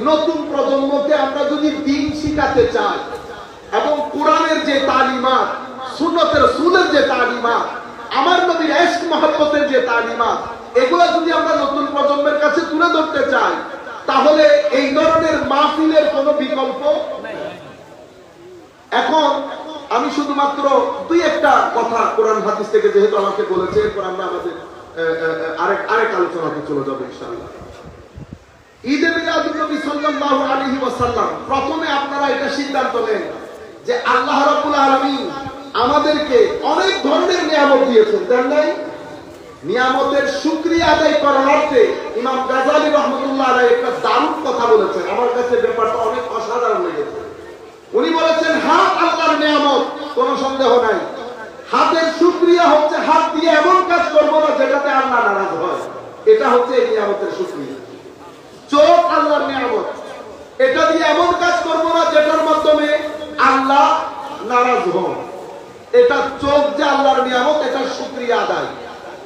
নতুন প্রজন্মকে আমরা যদি দ্বীন শিখাতে চাই এবং কোরআনের যে তালিমাত, সুন্নতের রাসূলের যে তালিমাত, আমার নবীর ইশক মহব্বতের যে তালিমাত, এগুলা যদি আমরা নতুন প্রজন্মের কাছে তুলে ধরতে চাই, তাহলে এই ধরনের মাহফিলের কোনো বিকল্প নেই। এখন আমি শুধুমাত্র দুই একটা কথা কোরআন হাদিস থেকে যেহেতু আমাকে বলেছে, এরপর আমরা আমাদের আরেক আলোচনাতে চলে যাবো ইনশাআল্লাহ। ঈদে মিলাদুন নবী সাল্লাল্লাহু আলাইহি ওয়াসাল্লাম, প্রথমে আপনারা এটা সিদ্ধান্ত নেন যে আল্লাহ রাব্বুল আলামিন আমাদেরকে অনেক ধরনের নিয়ামত দিয়েছেন, দেন নাই? নিয়ামতের শুকরিয়া আদায় করার অর্থে ইমাম গাযালী রাহমাতুল্লাহ আলাইহি একটা দারুণ কথা বলেছেন, আমার কাছে ব্যাপারটা অনেক অসাধারণ লেগেছে। উনি বলেছেন, হাত আল্লাহর নিয়ামত, কোনো সন্দেহ নাই। হাতের শুকরিয়া হচ্ছে হাত দিয়ে এমন কাজ করবো না যেটাতে আল্লাহ নারাজ হয়, এটা হচ্ছে এই নিয়ামতের শুকরিয়া। চোখ আল্লাহর নিয়ামত, এটা দিয়ে এমন কাজ করবো না যেটার মাধ্যমে আল্লাহ নারাজ হন, এটা চোখ যে আল্লাহর নিয়ামত, এটা শুকরিয়া আদায়।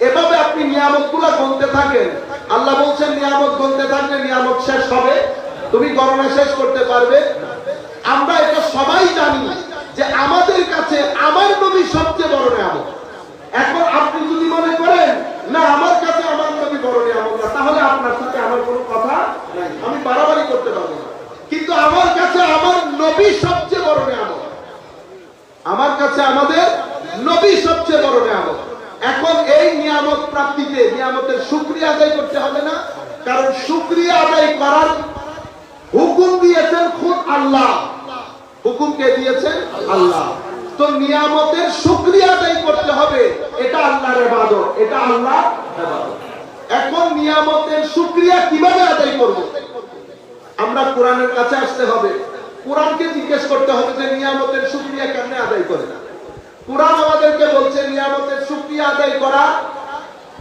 এভাবে আপনি নিয়ামত গুলা গুনতে থাকেন। আল্লাহ বলছেন নিয়ামত গুনতে থাকলে নিয়ামত শেষ হবে, তুমি গণনা শেষ করতে পারবে। আমরা এটা সবাই জানি যে আমাদের কাছে আমার নবী সবচেয়ে বড় নিয়ামত। এখন আপনি যদি মনে করেন না আমার কাছে আমার নবী বড় নিয়ামত না, তাহলে আপনার সাথে আমার কোনো কথা নাই, আমি বাড়াবাড়ি করতে পারবো না। কিন্তু আমার কাছে আমার নবী সবচেয়ে বড় নিয়ামত, আমার কাছে আমাদের নবী সবচেয়ে বড় নিয়ামত। এখন এই নিয়ামত প্রাপ্তিতে নিয়ামতের শুকরিয়া আদায় করতে হবে না? কারণ শুকরিয়া আদায় করার হুকুম দিয়েছেন খুদ আল্লাহ। হুকুম কে দিয়েছেন? আল্লাহ। তো নিয়ামতের শুকরিয়া আদায় করতে হবে, এটা আল্লাহর ইবাদত, এটা আল্লাহর ইবাদত। এখন নিয়ামতের শুকরিয়া কিভাবে আদায় করব? আমরা কোরআনের কাছে আসতে হবে, কোরআনকে জিজ্ঞেস করতে হবে যে নিয়ামতের শুকরিয়া কেমনে আদায় করে। কোরআন আমাদেরকে বলছে নিয়ামতের শুকরিয়া আদায় করা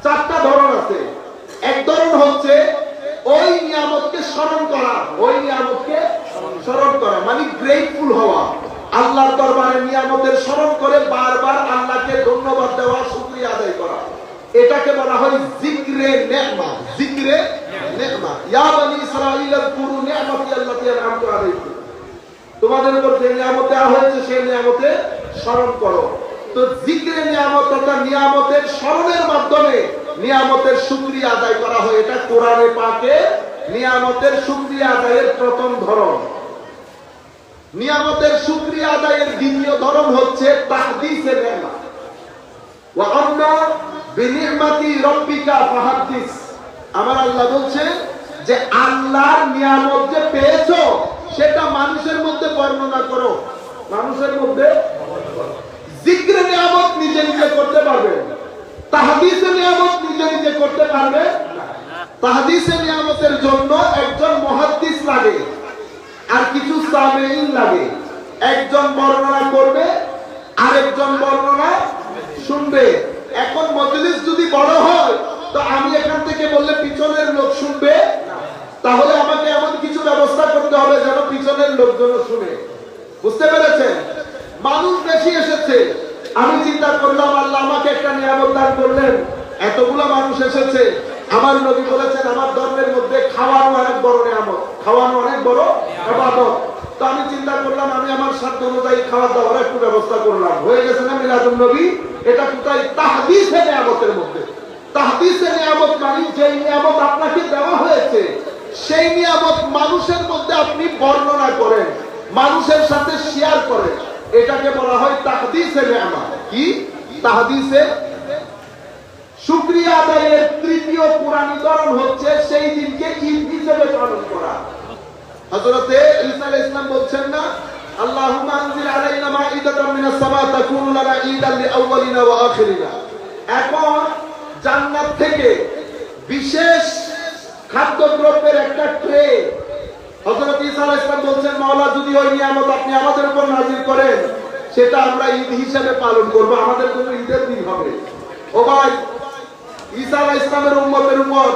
চারটা ধরন আছে। এক ধরন হচ্ছে ওই নিয়ামতকে স্মরণ করা, ওই নিয়ামতকে স্মরণ করা মানে গ্রেটফুল হওয়া, আল্লাহর দরবারে নিয়ামতের স্মরণ করে বারবার আল্লাহকে ধন্যবাদ দেওয়া, শুকরিয়া আদায় করা। এটাকে বলা হয় যিকরে নে'মা। যিকরে নে'মা, ইয়া বনি ইসরাঈল আযকুরু নি'মাতি আল্লাতী আন'আমতু আলাইকুম, তোমাদের উপর যে নিয়ামত দেওয়া হয়েছে সেই নিয়ামতে স্মরণ করো। তো যিকরে নিয়ামত অর্থাৎ নিয়ামতের স্মরণের মাধ্যমে নিয়ামতের শুকরিয়া আদায় করা হয়। এটা কোরআনে পাকে নিয়ামতের শুকরিয়া আদায়ের প্রথম ধরন। নিয়ামতের শুকরিয়া আদায়ের দ্বিতীয় ধরন হচ্ছে তাহদিসে নে'মা। ওয়া আম্মা বিনি'মাতি রাব্বিকা ফাহাদ্দিস। আমার আল্লাহ বলছেন যে আল্লাহর নিয়ামত যে পেয়েছো সেটা মানুষের মধ্যে বর্ণনা করো, মানুষের মধ্যে। যিকরে নিয়ামত নিজে নিজে করতে পারবে, তাহদিসে নিয়ামত নিজে নিজে করতে পারবে। তাহদিসে নিয়ামতের জন্য একজন মুহাদ্দিস লাগে আর কিছু সামিঈন লাগে। একজন বর্ণনা করবে, আরেকজন বর্ণনা শুনবে। এখন মজলিস যদি বড় হয় তো আমি এখান থেকে বললে পিছনের লোক শুনবে, তাহলে আমাকে এমন কিছু ব্যবস্থা করতে হবে যেন পিছনের লোকজন শুনে। বুঝতে পেরেছেন? মানুষ বেশি এসেছে, আমি চিন্তা করলাম আল্লাহ আমাকে একটা নিয়ামত দান করলেন, এতগুলো মানুষ এসেছে। আমার নবী বলেছেন আমার ধর্মের মধ্যে খাওয়ানো অনেক বড় নিয়ামত, খাওয়ানো অনেক বড় ইবাদত। তো আমি চিন্তা করলাম আমি আমার সাধ্য অনুযায়ী খাওয়া দাওয়ার একটু ব্যবস্থা করলাম, হয়ে গেছে না মিলাদুন নবী? এটা কোথায়? তাহদিসে নিয়ামতের মধ্যে। তাহদিসে নিয়ামত মানে যে নিয়ামত আপনাকে দেওয়া হয়েছে সেই নিয়ামত মানুষের মধ্যে আপনি বর্ণনা করেন, মানুষের সাথে শেয়ার করেন, এটাকে বলা হয় তাহদিসে নে'মা। কি? তাহদিসে। শুকরিয়া আদায়ের তৃতীয় কুরআনী ধরন হচ্ছে সেই দিনকে ঈদ হিসেবে পালন করা। হযরতে ঈসা আলাইহিস সালাম বলছেন না, আল্লাহুম্মা আনজিল আলাইনা মাঈদাতাম মিনাস সামা তাকুনু লানা ঈদান লিআউয়ালিনা ওয়া আখিরিনা। এখন জান্নাত থেকে বিশেষ খাদ্যদ্রব্যের একটা ট্রে হযরত ঈসা আলাইহিস সালাম বলছেন, মাওলা যদি ওই নিয়ামত আপনি আমাদের উপর নাযিল করেন সেটা আমরা ঈদ হিসেবে পালন করব, আমাদের জন্য ঈদের দিন হবে। ও ভাই, ঈসা আলাইহিস সালামের উম্মতের উপর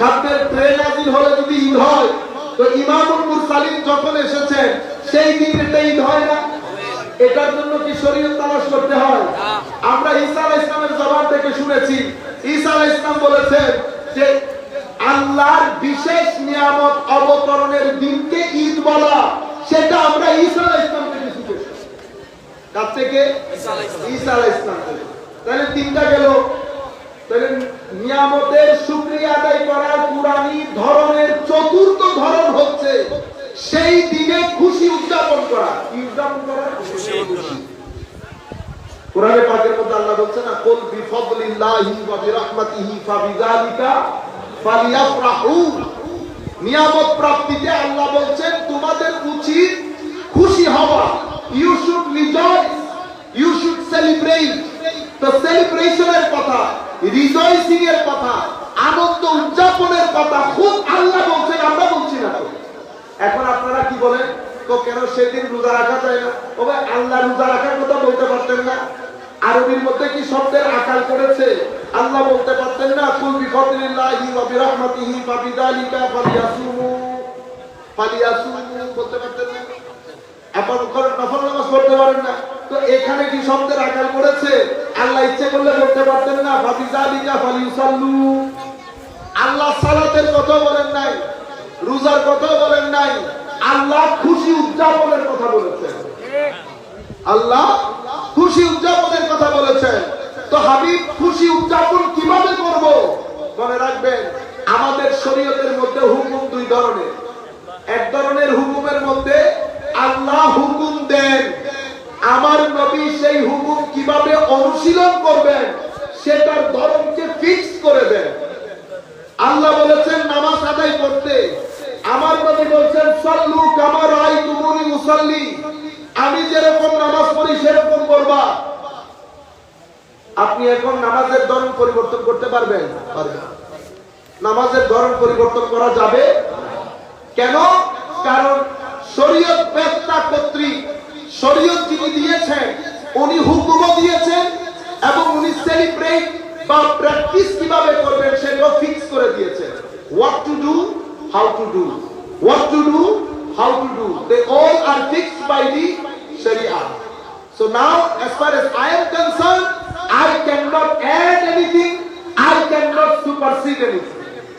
খাদ্যের ট্রে নাযিল হলে যদি ঈদ হয়, তো ইমামুল মুরসালিন যখন এসেছেন সেই দিন এটা ঈদ হয় না? এটার জন্য কি শরীয়ত তালাশ করতে হয়? আমরা ঈসা আলাইহিস সালামের জবান থেকে শুনেছি, ঈসা আলাইহিস সালাম বলেছেন যে আল্লাহর বিশেষ নিয়ামত অবতরণের দিনকে কার থেকে? ঈসা আলাইহিস সালাম থেকে। তাহলে তিনটা গেল। তাহলে নিয়ামতের শুকরিয়া আদায় করার কুরআনী ধরনের চতুর্থ ধরন হচ্ছে সেই দিনে খুশি উদযাপন করা। কি উদযাপন করা? খুশি। কোরআনে পাকের মধ্যে আল্লাহ বলছেন না, কুল বিফাদলিল্লাহি ওয়া বিরাহমাতিহি ফাবিযালিকা ফালিয়াফরাহু। নিয়ামত প্রাপ্তিতে আল্লাহ বলছেন তোমাদের উচিত খুশি হওয়া। You should rejoice, you should celebrate. তো সেলিব্রেশনের কথা, রিজয়েসিং এর কথা, আনন্দ উদযাপনের কথা খুব আল্লাহ বলছেন, আমরা বলছি না। এখন আপনারা কি বলেন, তো কেন সেদিন রোজা রাখা যায় না? ও ভাই, আল্লাহ রোজা রাখার কথা বলতে পারতেন না? আরবির মধ্যে কি শব্দের আকাল করেছে? আল্লাহ বলতে পারতেন না, কুল বিফাদলিল্লাহি ওয়া বিরাহমাতিহি ফাবিযালিকা ফালিয়াসুমু, ফালিয়াসুমু বলতে পারতেন না? এখন নফল নামাজ পড়তে পারেন না, তো এখানে কি শব্দের আকাল করেছে? আল্লাহ ইচ্ছে করলে বলতে পারতেন না, ফাবিযালিকা ফালিউসাল্লু। আল্লাহ সালাতের কথা বলেন নাই, রোজার কথা বলেন নাই, আল্লাহ খুশি উদযাপনের কথা বলেছেন। আল্লাহ খুশি উদযাপনের কথা বলেছেন। তো হাবিব, খুশি উদযাপন কিভাবে করব? মনে রাখবেন, আমাদের শরীয়তের মধ্যে হুকুম দুই ধরনের। এক ধরনের হুকুমের মধ্যে আল্লাহ হুকুম দেন, আমার নবী সেই হুকুম কিভাবে অনুশীলন করবেন সেটার ধরনকে ফিক্স করে দেন। আল্লাহ বলেছেন নামাজ আদায় করতে, আমার নবী বলছেন সাল্লু কামা রাআইতুমুনি উসাল্লি, আমি যেরকম নামাজ পড়ি সেরকম করবা। আপনি এখন নামাজের ধরন পরিবর্তন করতে পারবেন? পারবেন। নামাজের ধরন পরিবর্তন করা যাবে কেন? কারণ শরীয়ত ব্যাখ্যা কর্তৃক, শরীয়ত যিনি দিয়েছেন উনি হুকুমও দিয়েছেন এবং উনি সেলিব্রেট বা প্র্যাকটিস কিভাবে করবেন সেটাও ফিক্স করে দিয়েছেন। What to do, how to do, what to do, how to do, they all are fixed by the Sharia. So now, as far as I am concerned, I cannot add anything, I cannot supersede anything.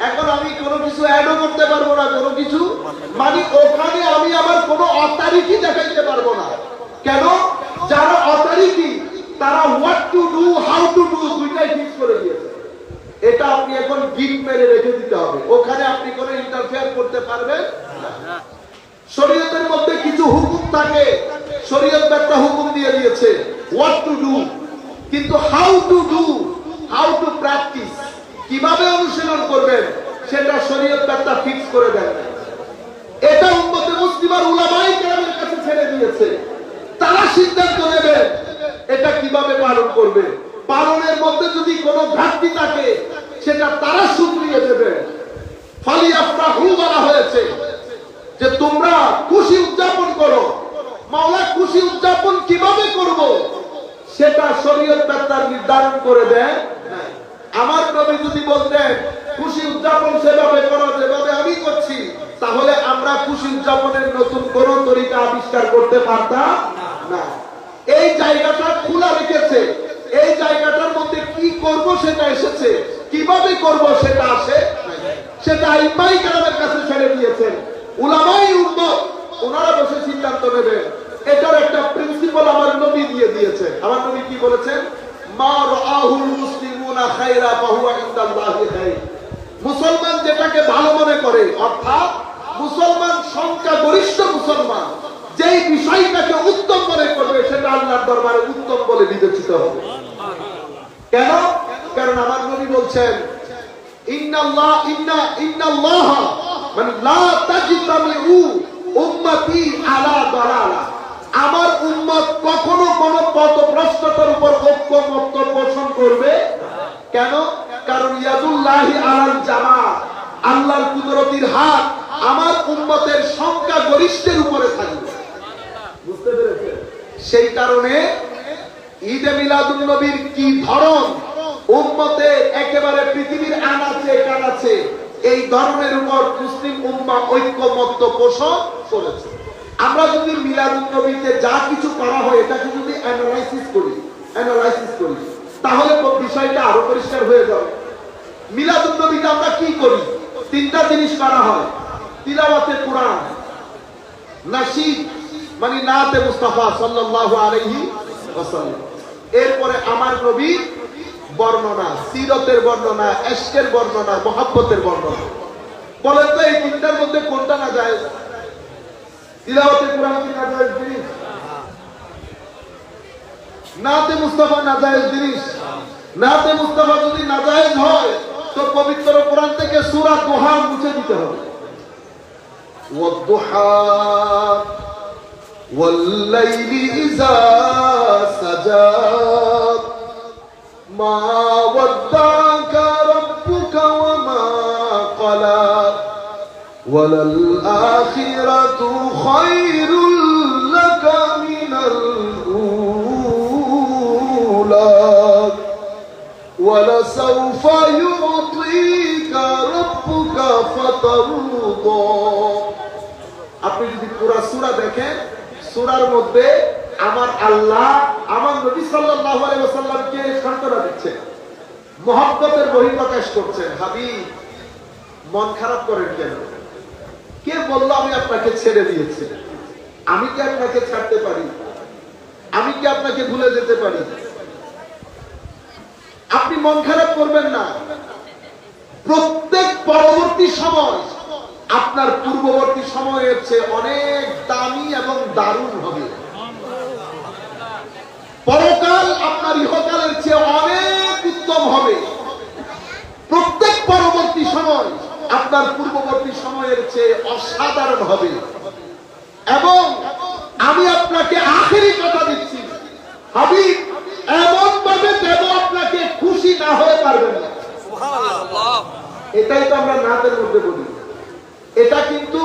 এখন আমি কোনো কিছু অ্যাডও করতে পারবো না, কোনো কিছু মানে ওখানে আমি আমার কোনো অথরিটি দেখাইতে পারবো না। কেন? যারা অথরিটি তারা what to do, how to do দুইটাই ফিক্স করে দিয়েছে। এটা আপনি এখন গিট মেরে রেখে দিতে হবে, ওখানে আপনি কোনো ইন্টারফেয়ার করতে পারবেন না। শরীয়তের মধ্যে কিছু হুকুম থাকে, শরীয়ত একটা হুকুম দিয়ে দিয়েছে হোয়াট টু ডু, কিন্তু how to do, how to practice, কিভাবে অনুশীলন করবেন সেটা শরীয়ত একটা ফিক্স করে দেন। এটা উম্মতে মুসলিমার উলামায়ে কেরামের কাছে ছেড়ে দিয়েছে, তারা সিদ্ধান্ত নেবেন এটা কিভাবে পালন করবে। পালনের মধ্যে যদি কোনো ঘাটতি থাকে সেটা তারা শুধরিয়ে দেবে। ফালিয়াফরাহু বলা হয়েছে যে তোমরা খুশি উদযাপন করো। মাওলা খুশি উদযাপন কিভাবে করব সেটা শরীয়ত ব্যাখ্যা নির্ধারণ করে দেন। আমার নবী যদি বলতেন খুশি উদযাপন সেভাবে করো যেভাবে আমি করছি, তাহলে আমরা খুশি উদযাপনের নতুন কোন তরিকা আবিষ্কার করতে পারতাম না। এই জায়গাটা খোলা রেখেছে, এই জায়গাটার মধ্যে কি করব সেটা এসেছে, কিভাবে করব সেটা আসে, সেটা ইমাই কেরামের কাছে ছেড়ে দিয়েছেন। উলামাই উম্মত ওনারা বসে সিদ্ধান্ত নেবেন। এটার একটা প্রিন্সিপাল আমার নবী দিয়ে দিয়েছেন। আমার নবী কি বলেছেন? মা রাআহুল মুসলিমুনা খায়রা ফাহুয়া ইনদাল্লাহি খায়র। মুসলমান যেটাকে ভালো মনে করে, অর্থাৎ মুসলমান সংখ্যা গরিষ্ঠ মুসলমান যেই বিষয়টাকে উত্তম মনে করবে সেটা আল্লাহর দরবারে উত্তম বলে বিবেচিত হবে। কেন? কারণ আমার নবী বলছেন ইন্নাল্লাহ মানে লা তাজতামিউ উম্মতি আলা দালালা, আমার উম্মত কখনো কোনো পথভ্রষ্টতার উপর ঐক্যমত্য পোষণ করবে। কেন? কারণ ইয়াদুল্লাহি আলাল জামাত, আল্লাহর কুদরতির হাত আমার উম্মতের সংখ্যা গরিষ্ঠের উপরে থাকবে। বুঝতে পেরেছেন? সেই কারণে ঈদে মিলাদুন নবীর কি ধরন, উম্মতের একেবারে পৃথিবীর আনাচে কানাচে এই ধরনের উপর মুসলিম উম্মাহ ঐক্যমত্য পোষণ করেছে। আমরা যদি মিলাদুন নবীতে যা কিছু করা হয় এটাকে যদি অ্যানালাইসিস করি তাহলে বিষয়টা আরো পরিষ্কার হয়ে যাবে। মিলাদুন নবীতে আমরা কি করি? তিনটা জিনিস করা হয়। তিলাওয়াতে কোরআন, নাশিদ মানে নাতে মুস্তাফা সাল্লাল্লাহু আলাইহি ওয়াসাল্লাম। এরপরে আমার নবীর বর্ণনা, সিরতের বর্ণনা, ইশকের বর্ণনা, মহব্বতের বর্ণনা। বলেন তো এই তিনটার মধ্যে কোনটা না যায়? তিলাওয়াতে কোরআন কি না যায় জিনিস? নাতে মুস্তাফা না যায় জিনিস? নাতে মুস্তাফা যদি নাজায়েজ হয় তো পবিত্র কোরআন থেকে সূরা দুহা মুছে দিতে হবে। ওয়াদ-দুহা ওয়াল-লাইলি ইযা সাজা মা ওয়াদ্দাকা রাব্বুকা ওয়া মা ক্বালা ওয়ালাল আখিরাতু খায়রুল লাকা মিনাল উলা ولسوف يعطيك ربك فترضى। আপনি যদি পুরো সূরা দেখেন, সূরার মধ্যে আমার আল্লাহ আমার নবী সাল্লাল্লাহু আলাইহি ওয়াসাল্লামকে সান্ত্বনা দিচ্ছেন, মহব্বতের বহিঃপ্রকাশ করছেন। হাবিব, মন খারাপ করেন কেন? কে বলল আমি আপনাকে ছেড়ে দিয়েছি? আমি কি আপনাকে ছাড়তে পারি? আমি কি আপনাকে ভুলে যেতে পারি? আপনি মন খারাপ করবেন না। প্রত্যেক পরবর্তী সময় আপনার পূর্ববর্তী সময়ের চেয়ে অনেক দামি এবং দারুণ হবে। পরকাল আপনার ইহকালের চেয়ে অনেক উত্তম হবে। প্রত্যেক পরবর্তী সময় আপনার পূর্ববর্তী সময়ের চেয়ে অসাধারণ হবে। এবং আমি আপনাকে আখেরি কথা দিচ্ছি, হাবিব, এমন ভাবে দেব আপনাকে খুশি না হয়ে পারবেন না। এটাই তো আমরা নাতের মধ্যে বলি। এটা কিন্তু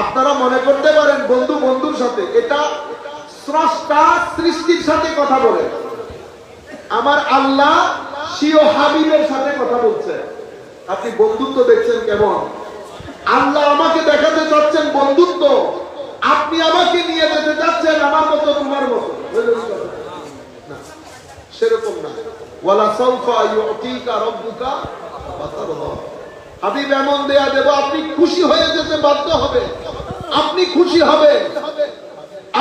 আপনারা মনে করতে পারেন বন্ধু বন্ধুর সাথে, এটা স্রষ্টা সৃষ্টির সাথে কথা বলে। আমার আল্লাহ সিও হাবিবের সাথে কথা বলছে। আপনি বন্ধুত্ব দেখছেন কেমন? আল্লাহ আমাকে দেখাতে চাচ্ছেন বন্ধুত্ব, আপনি আমাকে নিয়ে যেতে চাচ্ছেন আমার মতো তোমার মতো। সেরকম না। ওয়ালা সাউফা ইউতিকা রাব্বুকা ফাতারদা। হাবিব, এমন দেয়া দেব আপনি খুশি হয়ে যেতে বাধ্য হবে। আপনি খুশি হবে।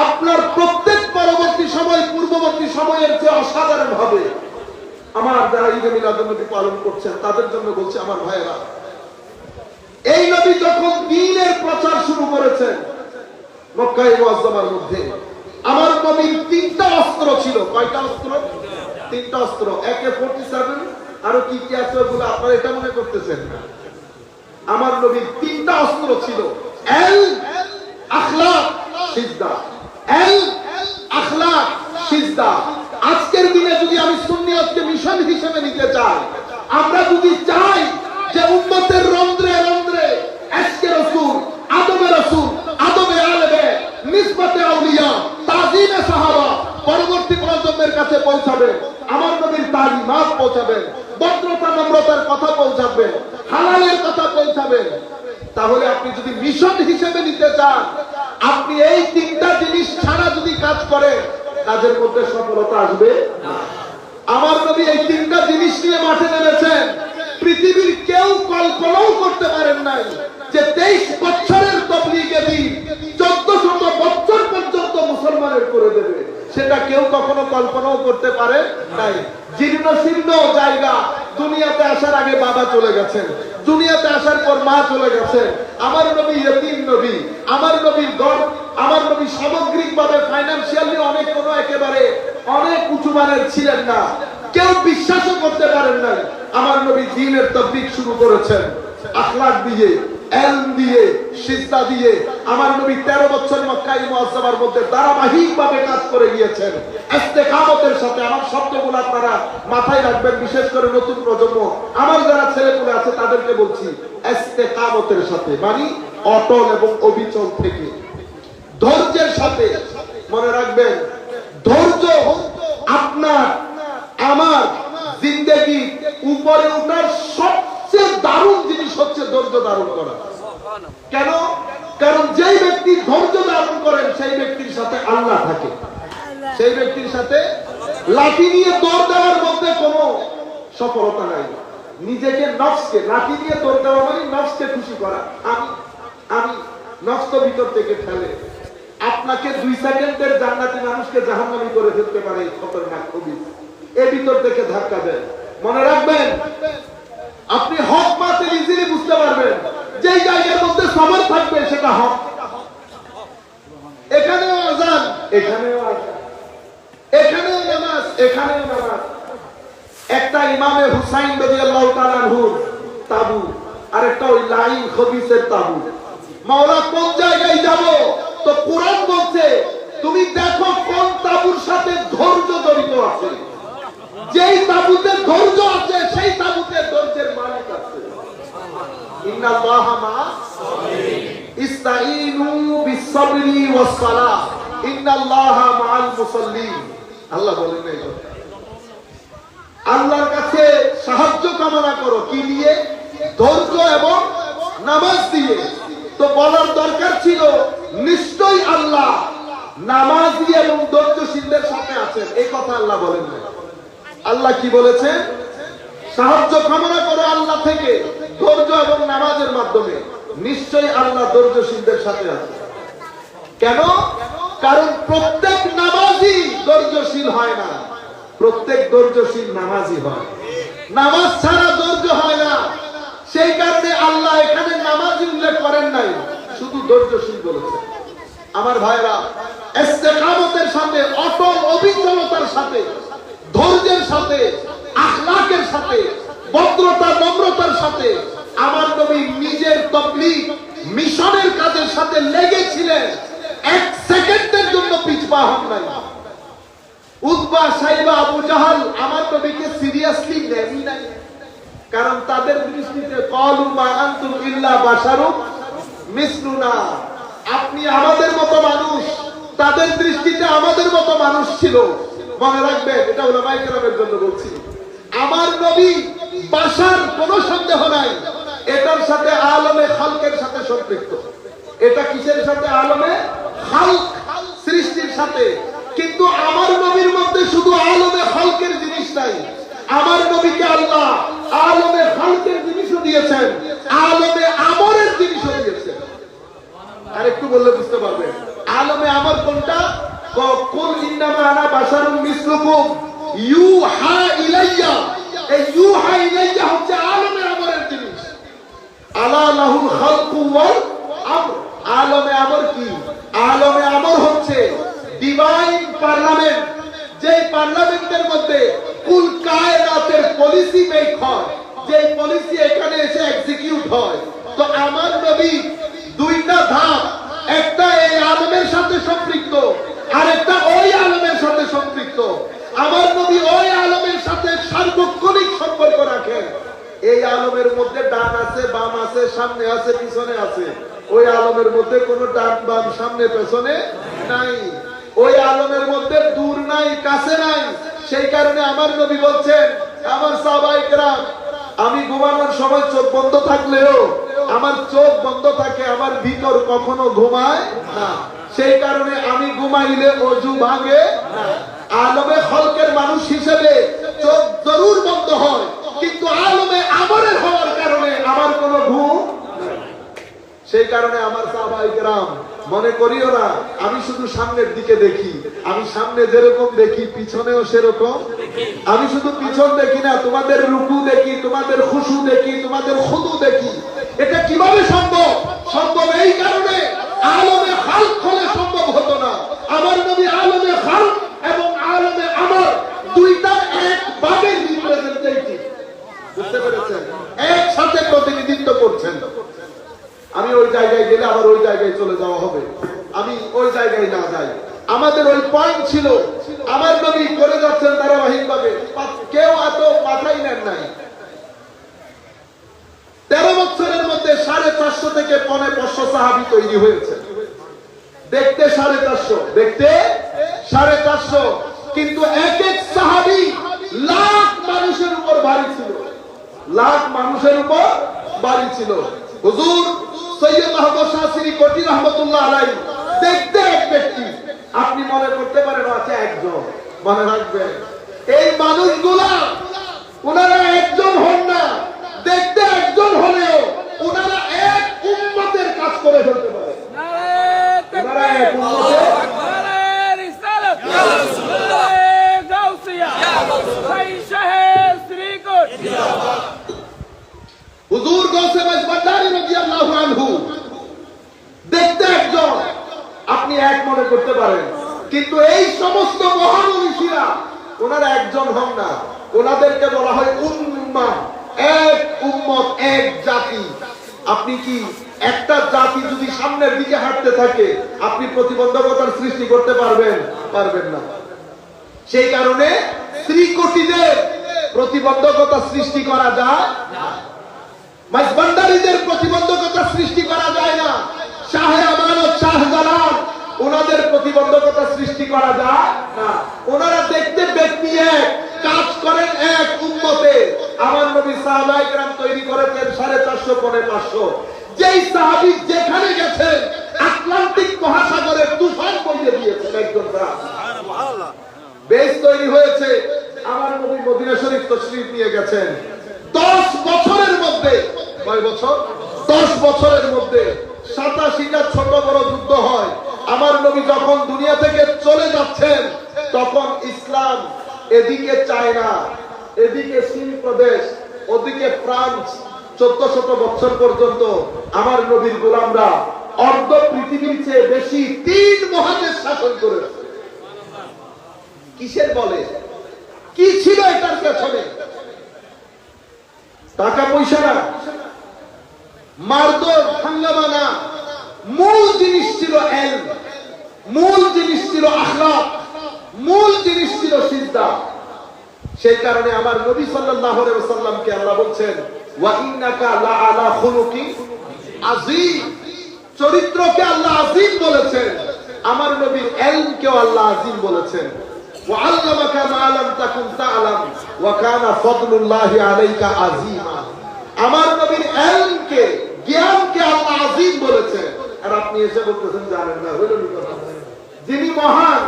আপনার প্রত্যেক পরবর্তী সময় পূর্ববর্তী সময়ের চেয়ে অসাধারণ হবে। আমার যারা ঈদে মিলাদুন নবী পালন করছেন তাদের জন্য বলছি, আমার ভাইয়েরা, এই নবী যখন দ্বীনের প্রচার শুরু করেছেন মক্কা মুআজ্জামার মধ্যে, আমার নবীর তিনটা অস্ত্র ছিল। কয়টা অস্ত্র? তিনটা অস্ত্র। AK-47 আরো কি কি আছে ওগুলো আপনারা এটা মনে করতেছেন না। আমার নবীর তিনটা অস্ত্র ছিল। এল আখলাক সিজদা, এল আখলাক সিজদা। আজকের দিনে যদি আমি সুন্নিয়তকে মিশন হিসেবে নিতে চাই, আমরা যদি চাই যে উম্মতের রন্ধ্রে রন্ধ্রে ইশকে রাসূল, আদবে রাসূল, আদবে আলে বাইত, নিসবতে আউলিয়া, তাজিমে সাহাবা পরবর্তী প্রজন্মের কাছে পৌঁছাবেন, আমার নবীর তালিমাত পৌঁছাবেন, ভদ্রতা নম্রতার কথা পৌঁছাবেন, হালালের কথা পৌঁছাবেন, তাহলে আপনি যদি মিশন হিসেবে নিতে চান, আপনি এই তিনটা জিনিস ছাড়া যদি কাজ করেন, কাজের মধ্যে সফলতা আসবে না। আমার নবী এই তিনটা জিনিস নিয়ে মাঠে নেমেছেন। পৃথিবীর কেউ কল্পনাও করতে পারেন নাই যে 23 বছরের তাবলীগে দ্বীন 1400 বছর পর্যন্ত মুসলমানের করে দেবে। সেটা কেউ কখনো কল্পনাও করতে পারে নাই। জীর্ণ শীর্ণ জায়গা, দুনিয়াতে আসার আগে বাবা চলে গেছেন, দুনিয়াতে আসার পর মা চলে গেছেন। আমার নবী ইয়তীম নবী, আমার নবীর গড়, আমার নবী সামগ্রিকভাবে ফাইনান্সিয়ালি অনেক কোনো একেবারে অনেক উঁচু মানের ছিলেন না। কেউ বিশ্বাসও করতে পারেন নাই। আমার নবী দ্বীনের তাবলীগ শুরু করেছেন আখলাক দিয়ে, ইলম দিয়ে, সিজদা দিয়ে। আমার নবী 13 বছর মক্কা মুআজ্জামার মধ্যে ধারাবাহিকভাবে কাজ করে গিয়েছেন ইস্তেকামতের সাথে। আমার শব্দগুলো আপনারা মাথায় রাখবেন, বিশেষ করে নতুন প্রজন্ম, আমার যারা ছেলেপুলে আছে তাদেরকে বলছি, ইস্তেকামতের সাথে মানে অটল এবং অবিচল থেকে, ধৈর্যের সাথে। মনে রাখবেন, ধৈর্য আপনার আমার জিন্দেগি উপরে ওঠার সবচেয়ে দারুণ জিনিস হচ্ছে ধৈর্য ধারণ করা। কেন? কারণ যেই ব্যক্তি ধৈর্য ধারণ করেন সেই ব্যক্তির সাথে আল্লাহ থাকে। সেই ব্যক্তির সাথে লাঠি নিয়ে দৌড় দেওয়ার মধ্যে কোনো সফলতা নাই। নিজেকে নফসকে লাঠি দিয়ে দৌড় দেওয়া মানে নফসকে খুশি করা। আমি নফস তো ভিতর থেকে ফেলে। আপনাকে 2 সেকেন্ডের জান্নাতি মানুষকে জাহান্নামী করে ফেলতে পারে। এই খতরনাক খবীর এর ভিতর থেকে ধাক্কা দেন। মনে রাখবেন, আপনি হক বাতিল ইজিলি বুঝতে পারবেন। যেই জায়গার মধ্যে সবর থাকবে সেটা হক। এখানেও আযান, এখানেও আযান, এখানেও নামাজ, এখানেও নামাজ। একটা ইমামে হুসাইন রাদিয়াল্লাহু তাআলা আনহুর তাবু, আর একটা ওই লাইন খবিসের তাবু। মাওলা কোন জায়গায় যাব? তো কোরআন বলছে তুমি দেখো কোন তাবুর সাথে ধৈর্য জড়িত আছে। যেই তাবুতে ধৈর্য আছে সেই তাবুতে ধৈর্যের মালিক আছে। ইন্নাল্লাহা মা'আস সাবিরিন, ইসতাঈনু বিস-সাবরি ওয়াস-সালাহ, ইন্নাল্লাহা মা'আল মুসাল্লিন। আল্লাহ বলেন এই কথা। আল্লাহর কাছে সাহায্য কামনা করো কি দিয়ে? ধৈর্য এবং নামাজ দিয়ে। তো বলার দরকার ছিল নিশ্চয়ই আল্লাহ নামাজি এবং ধৈর্যশীলদের সাথে আছেন। এই কথা আল্লাহ বলেন না। আল্লাহ কি বলেছেন? সাহায্য কামনা করো আল্লাহ থেকে ধৈর্য এবং নামাজের মাধ্যমে। নিশ্চয়ই আল্লাহ ধৈর্যশীলদের সাথে আছেন। কেন? কারণ প্রত্যেক নামাজি ধৈর্যশীল হয় না, প্রত্যেক ধৈর্যশীল নামাজি হয়। নামাজ ছাড়া ধৈর্য হয় না। সেই কারণে আল্লাহ এখানে নামাজি উল্লেখ করেন নাই, শুধু ধৈর্যশীল বলেছেন। আমার ভাইরা, ইস্তেকামতের সাথে, অটল অবিচলতার সাথে, ধৈর্যের সাথে, আখলাকের সাথে, ভদ্রতা নম্রতার সাথে আমার নবী নিজের তাবলীগ মিশনের কাজের সাথে লেগেছিলেন। 1 সেকেন্ডের জন্য পিছপা হন নাই। উতবা, সাইবা, আবু জাহাল আমার নবীকে সিরিয়াসলি নেনই নাই। কারণ তাদের দৃষ্টিতে ক্বালু মা আনতুম ইল্লা বাশারুম মিসলুনা, আপনি আমাদের মতো মানুষ। তাদের দৃষ্টিতে আমাদের মতো মানুষ ছিল। মনে রাখবেন, এটা উলামায়ে কেরামের জন্য বলছি। আমার নবী বাশার, কোনো সন্দেহ নাই, এটার সাথে আলমে খালকের সাথে সম্পৃক্ত। এটা কিসের সাথে? আলমে খালক, সৃষ্টির সাথে। কিন্তু আমার নবীর মধ্যে শুধু আলমে খালকের জিনিস নাই। আমার নবীকে আল্লাহ আলমে খালকের জিনিসও দিয়েছেন, আলমে আমরের জিনিসও দিয়েছেন। আর একটু বললে বুঝতে পারবেন আলমে আমর কোনটা। কুল ইন্নামা আনা বাশারুম মিসলুকুম ইউহা ইলাইয়া। এই ইউহা ইলাইয়া হচ্ছে আলমে আমরের জিনিস। আলা লাহুল খালকু ওয়াল আমর। আলমে আমর কি? আলমে আমর হচ্ছে ডিভাইন পার্লামেন্ট, যে পার্লামেন্টের মধ্যে কুল কায়নাতের পলিসি মেক হয়, যে পলিসি এখানে এসে এক্সিকিউট হয়। তো আমার নবী 2টা ধাপ, একটা এই আলমের সাথে সম্পৃক্ত, আর একটা ওই আলমের সাথে সম্পৃক্ত। আমার নবী ওই আলমের সাথে সার্বক্ষণিক সম্পর্ক রাখেন। এই আলমের মধ্যে ডান আছে, বাম আছে, সামনে আছে, পিছনে আছে। ওই আলমের মধ্যে কোনো ডান বাম সামনে পেছনে নাই। ওই আলমের মধ্যে দূর নাই, কাছে নাই। সেই কারণে আমার নবী বলছেন, আমার সাহাবায়ে কেরাম, আমি ঘুমানোর সময় চোখ বন্ধ থাকলেও আমার চোখ বন্ধ থাকে, আমার ভিতর কখনো ঘুমায় না। সেই কারণে আমি ঘুমাইলে ওযু ভাঙে না। আলমে খালকের মানুষ হিসেবে চোখ জরুর বন্ধ হয়, কিন্তু আলমে আমরের হওয়ার কারণে আমার কোনো ঘুম। সেই কারণে আমার সাহাবায়ে কেরাম, মনে করিও না আমি শুধু সামনের দিকে দেখি। আমি সামনে যেরকম দেখি পিছনেও সেরকম। আমি শুধু পিছন দেখি না, তোমাদের রুকু দেখি, তোমাদের খুশু দেখি, তোমাদের খুদু দেখি। এটা কিভাবে সম্ভব? সম্ভব এই কারণে আলমে খালক হলে সম্ভব হতো না। আমার নবী আলমে খালক এবং আলমে আমর 2টা একভাবে রিপ্রেজেন্টেটিভ, বুঝতে পেরেছেন? একসাথে প্রতিনিধিত্ব করছেন। আমি ওই জায়গায় গেলে আবার ওই জায়গায় চলে যাওয়া হবে, আমি ওই জায়গায় না যাই। আমাদের ওই পয়েন্ট ছিল, আমার নবী করে যাচ্ছেন ধারাবাহিকভাবে, কেউ এত মাথায় নেন নাই। 13 বছরের মধ্যে 450 থেকে 550 সাহাবী তৈরি হয়েছে। দেখতে 450, দেখতে 450, কিন্তু এক এক সাহাবী লাখ মানুষের উপর ভারী ছিল, লাখ মানুষের উপর ভারী ছিল। হুজুর সৈয়দ আহমদ শাহসিরি কোটি রহমতুল্লাহ আলাইহি দেখতে এক ব্যক্তি, আপনি মনে করতে পারেন আছে একজন। মনে রাখবেন, এই মানুষগুলা ওনারা একজন হন না, দেখতে একজন হলেও ওনারা এক উম্মতের কাজ করে ফেলতে পারে। ওনারা এক উম্মতের এক মনে করতে পারেন, কিন্তু এই সমস্ত মহামনীষীরা ওনারা একজন হন না, ওনাদেরকে বলা হয় উম্মাহ, এক উম্মত, এক জাতি। আপনি কি একটা জাতি যদি সামনের দিকে হাঁটতে থাকে আপনি প্রতিবন্ধকতার সৃষ্টি করতে পারবেন? পারবেন না। সেই কারণে শ্রীকোটিদের প্রতিবন্ধকতা সৃষ্টি করা যায় না, মাইজভান্ডারীদের প্রতিবন্ধকতা সৃষ্টি করা যায় না, শাহে আমানত, শাহজালাল ওনাদের প্রতিবন্ধকতা সৃষ্টি করা যায় না। ওনারা দেখতে ব্যক্তি এক, কাজ করেন এক উম্মতে। আমার নবী সাহাবায়ে কেরাম তৈরি করেছেন 450 পরে 500। যেই সাহাবী যেখানে গেছেন আটলান্টিক মহাসাগরের তুফান বইয়ে দিয়েছেন একজন সাহাবী। সুবহানাল্লাহ। বেশ তৈরি হয়েছে। আমার নবী মদিনা শরীফ তশরিফ নিয়ে গেছেন 10 বছরের মধ্যে। কয় বছর? 10 বছরের মধ্যে 87টা ছোট বড় যুদ্ধ হয়। আমার নবী যখন দুনিয়া থেকে চলে যাচ্ছেন তখন ইসলাম এদিকে চায়না, এদিকে চীন প্রদেশ, ওদিকে ফ্রান্স 1400 বছর পর্যন্ত আমার নবীর গোলামরা অর্ধ পৃথিবীর চেয়ে বেশি 3 মহাদেশ শাসন করেছে। কিসের বলে? কি ছিল এটার পেছনে? টাকা পয়সা না, মারধর, হাঙ্গামা না। মূল জিনিস ছিল ইলম, মূল জিনিস ছিল আখলাক, মূল জিনিস ছিল সিজদা। সেই কারণে আমার নবী সাল্লাল্লাহু আলাইহি ওয়াসাল্লামকে আল্লাহ বলছেন ওয়া ইন্নাকা লা আলা খুলুকিন আযীম। চরিত্রকে আল্লাহ আযীম বলেছেন, আমার নবীর ইলমকেও আল্লাহ আযীম বলেছেন। ওয়া আল্লামাকা মা লাম তাকুন তা'লাম ওয়া কানা ফাদলুল্লাহি আলাইকা আযীমা। আমার নবীর ইলমকে, জ্ঞানকে আল্লাহ আযীম বলেছেন। আর আপনি এসে বলতেছেন জানেন না, হইল না কথা। যিনি মহান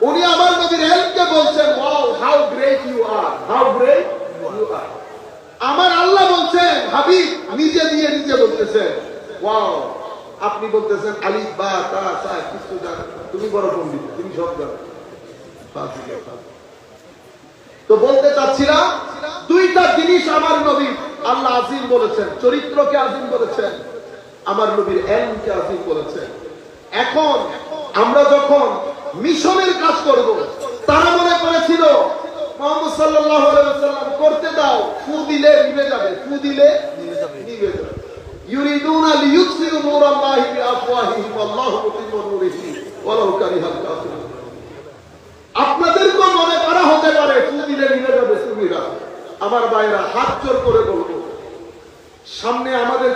উনি আমার নবীর ইলমকে বলছেন wow how great you are, how great you are. আমার আল্লাহ বলছেন, হাবিব নিজে দিয়ে নিজে বলতেছেন ওয়াও। আপনি বলতেছেন আলিফ বা তা সা কিছু জানেন না, তুমি বড় পণ্ডিত, তুমি সব জানো। তো বলতে চাচ্ছিলাম দুইটা জিনিস আমার নবী আল্লাহ আযীম বলেছেন, চরিত্রকে আযীম বলেছেন, আমার নবীর ইলমকে আযীম বলেছেন। এখন আমরা যখন মিশনের কাজ করব, তারা মনে করেছিল মুহাম্মদ সাল্লাল্লাহু আলাইহি ওয়াসাল্লাম করতে দাও, ফু দিলে নিভে যাবে, ফু দিলে নিভে যাবে। ইউরিদুনা লিইউতফিউ নূরাল্লাহি বিআফওয়াহিহিম ওয়াল্লাহু মুতিম্মু নূরিহি ওয়ালাউ কারিহাল কাফিরুন। আপনাদেরকে মনে করা হতে পারে ফু দিলে নিভে যাবে সুমিরা। আমার ভাইরা হাত জোর করে বলবো, সামনে আমাদের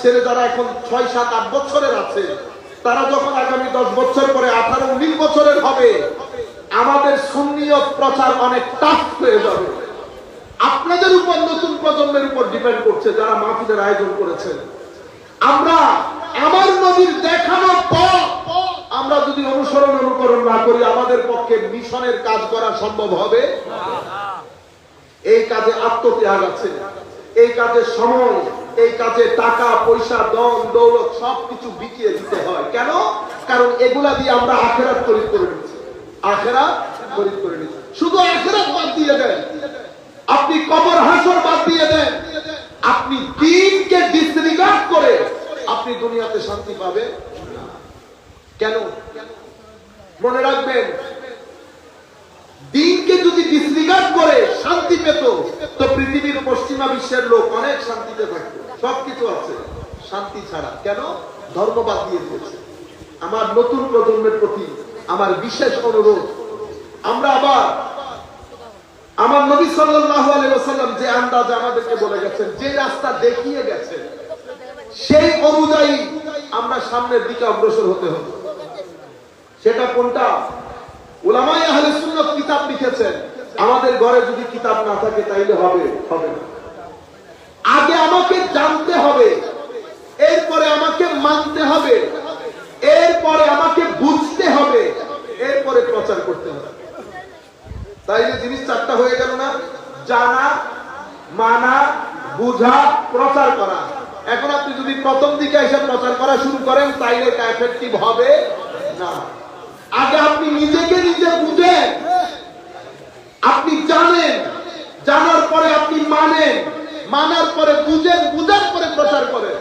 ছেলে যারা এখন 6, 7, 8 বছরের আছে, তারা যখন আগামী 10 বছর পরে 18, 19 বছরের হবে, আমাদের সুন্নিয়ত প্রচার অনেক টাফ হয়ে যাবে। আপনাদের উপর, নতুন প্রজন্মের উপর ডিপেন্ড করছে যারা মাহফিলের আয়োজন করেছেন। আমরা আমার নবীর দেখানো পথ আমরা যদি অনুকরণ না করি, আমাদের পক্ষে মিশনের কাজ করা সম্ভব হবে না। এই কাজে আত্মত্যাগ আছে, এই কাজে সময়, এই কাজে টাকা পয়সা, ধন দৌলত সবকিছু বিকিয়ে দিতে হয়। কেন? কারণ এগুলা দিয়ে আমরা আখিরাত তৈরি করে নিচ্ছি, আখিরাত তৈরি করে নিচ্ছি। শুধু আখিরাত বাদ দিয়ে দেন, আপনি কবর হাসর বাদ দিয়ে দেন, আপনি দ্বীনকে ডিসরিগার্ড করে আপনি দুনিয়াতে শান্তি পাবেন না। কেন? মনে রাখবেন, দ্বীনকে যদি ডিসরিগার্ড করে শান্তি পেত, তো পৃথিবীর পশ্চিমা বিশ্বের লোক অনেক শান্তিতে থাকতো, সবকিছু আছে, শান্তি ছাড়া। কেন? ধর্মবাদ দিয়ে দিয়েছে। আমার নতুন প্রজন্মের প্রতি আমার বিশেষ অনুরোধ, আমরা আবার আমার নবী সাল্লাল্লাহু আলাইহি ওয়াসাল্লাম যে আন্দাজে আমাদেরকে বলে গেছেন, যে রাস্তা দেখিয়ে গেছেন, সেই অনুযায়ী আমরা সামনের দিকে অগ্রসর হতে হবে। সেটা কোনটা? উলামায়ে আহলে সুন্নাত কিতাব লিখেছেন। আমাদের ঘরে যদি কিতাব না থাকে তাইলে হবে না। আগে আমাকে জানতে হবে, এরপরে আমাকে মানতে হবে, এরপরে আমাকে বুঝতে হবে, এরপরে প্রচার করতে হবে। তাইলে জিনিস চারটা হয়ে গেল না? জানা, মানা, বুঝা, প্রচার করা। এখন আপনি যদি প্রথম দিকে এসে প্রচার করা শুরু করেন তাইলে এটা এফেক্টিভ হবে না। আগে আপনি নিজেকে নিজে বুঝেন, আপনি জানেন, জানার পরে আপনি মানেন, মানার পরে বুঝেন, বুঝার পরে প্রচার করেন।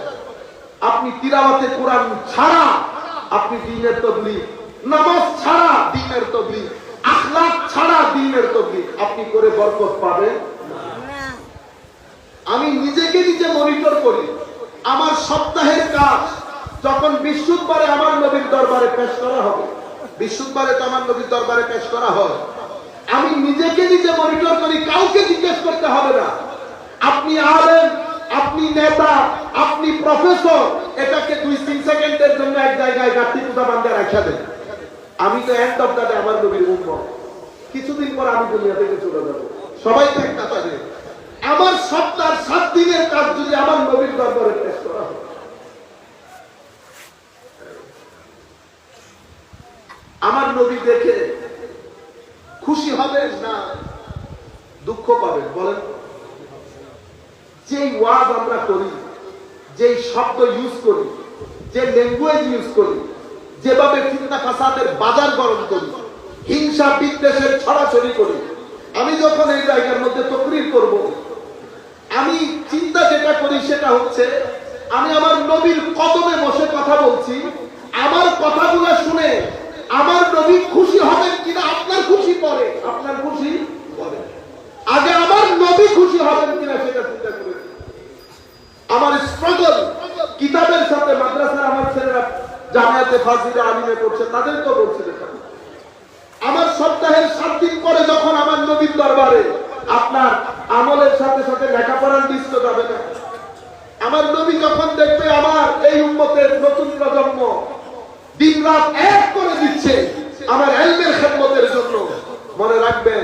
আপনি তিলাওয়াতে কোরআন ছাড়া আপনি দ্বীনের তাবলীগ, নামাজ ছাড়া দ্বীনের তাবলীগ, আখলাক ছাড়া দ্বীনের তাবলীগ আপনি করে বরকত পাবেন না। আমি নিজেকে নিজে মনিটর করি। আমার সপ্তাহের কাজ যখন বৃহস্পতিবারে আমার নবীর দরবারে পেশ করা হবে, বৃহস্পতিবারে তো আমার নবীর দরবারে পেশ করা হয়, আমি নিজেকে নিজে মনিটর করি, কাউকে জিজ্ঞেস করতে হবে না। আপনি আলেম, আপনি নেতা, আপনি প্রফেসর, এটাকে 2-3 সেকেন্ডের জন্য এক জায়গায় গাঁথি পূজা বান্ধে রাখা দেন। আমি তো এন্ড অফ দ্য ডে আমার নবীর উম্মত, কিছুদিন পর আমি দুনিয়া থেকে চলে যাব। সবাই তো একটা পাবে। আমার সপ্তাহ 7 দিনের কাজ যদি আমার নবীর দরবারে পেশ করা হয়, আমার নবী দেখে খুশি হবেন না দুঃখ পাবেন? বলেন। যেই ওয়াজ আমরা করি, যেই শব্দ ইউজ করি, যে ল্যাঙ্গুয়েজ ইউজ করি, যেভাবে ফিতনা ফাসাদের বাজার গরম করি, হিংসা বিদ্বেষের ছড়াছড়ি করি, আমি যখন এই জায়গার মধ্যে তকরির করব, আমি চিন্তা যেটা করি সেটা হচ্ছে আমি আমার নবীর কদমে বসে কথা বলছি। আমার কথাগুলো শুনে আমার নবী খুশি হবেন কিনা আপনার খুশি পরে, আপনার খুশি পরে। আগে আমার নবী খুশি হবেন কিনা সেটা চিন্তা করে। আমার স্ট্রাগল কিতাবের সাথে, মাদ্রাসার আমার ছেলেরা জামিয়াতে ফাজিলে আলিমে পড়ছে, তাদেরকেও বলছে আমার সপ্তাহের 7 দিন পরে যখন আমার নবীর দরবারে আপনার আমলের সাথে সাথে লেখাপড়ার লিস্ট যাবে না। আমার নবী যখন দেখবে আমার এই উম্মতের নতুন প্রজন্ম দিন রাত এক করে দিচ্ছে আমার ইলমের খেদমতের জন্য, মনে রাখবেন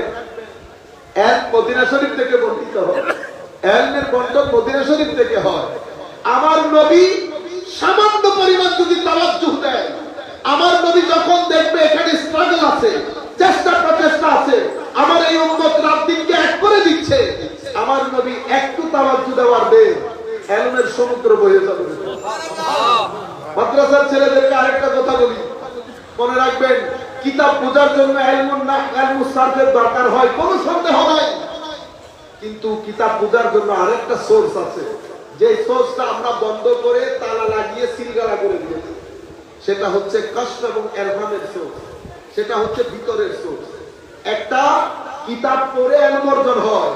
এক মদিনা শরীফ থেকে বর্ণিত হয়, ইলমের বন্টন মদিনা শরীফ থেকে হয়। আমার নবী সামান্য পরিমাণ যদি তাওয়াজ্জুহ দেয়, আমার নবী যখন দেখবে এখানে স্ট্রাগল আছে, চেষ্টা প্রচেষ্টা আছে, আমার এই উম্মত রাত দিনকে এক করে দিচ্ছে, আমার নবী একটু তাওয়াজ্জুহ দেওয়ার দে ইলমের সমুদ্র বয়ে যাবে। মাদ্রাসার ছেলেদেরকে আরেকটা কথা বলি, মনে রাখবেন কিতাব বোঝার জন্য ইলমুস সারফের দরকার হয়, কোনো সন্দেহ নাই, কিন্তু কিতাব বোঝার জন্য আরেকটা সোর্স আছে, যে সোর্সটা আমরা বন্ধ করে তালা লাগিয়ে সিলগালা করে দিয়েছি। সেটা হচ্ছে কষ্ট এবং ইলহামের সোর্স, সেটা হচ্ছে ভিতরের সোর্স। একটা কিতাব পড়ে ইলম অর্জন হয়,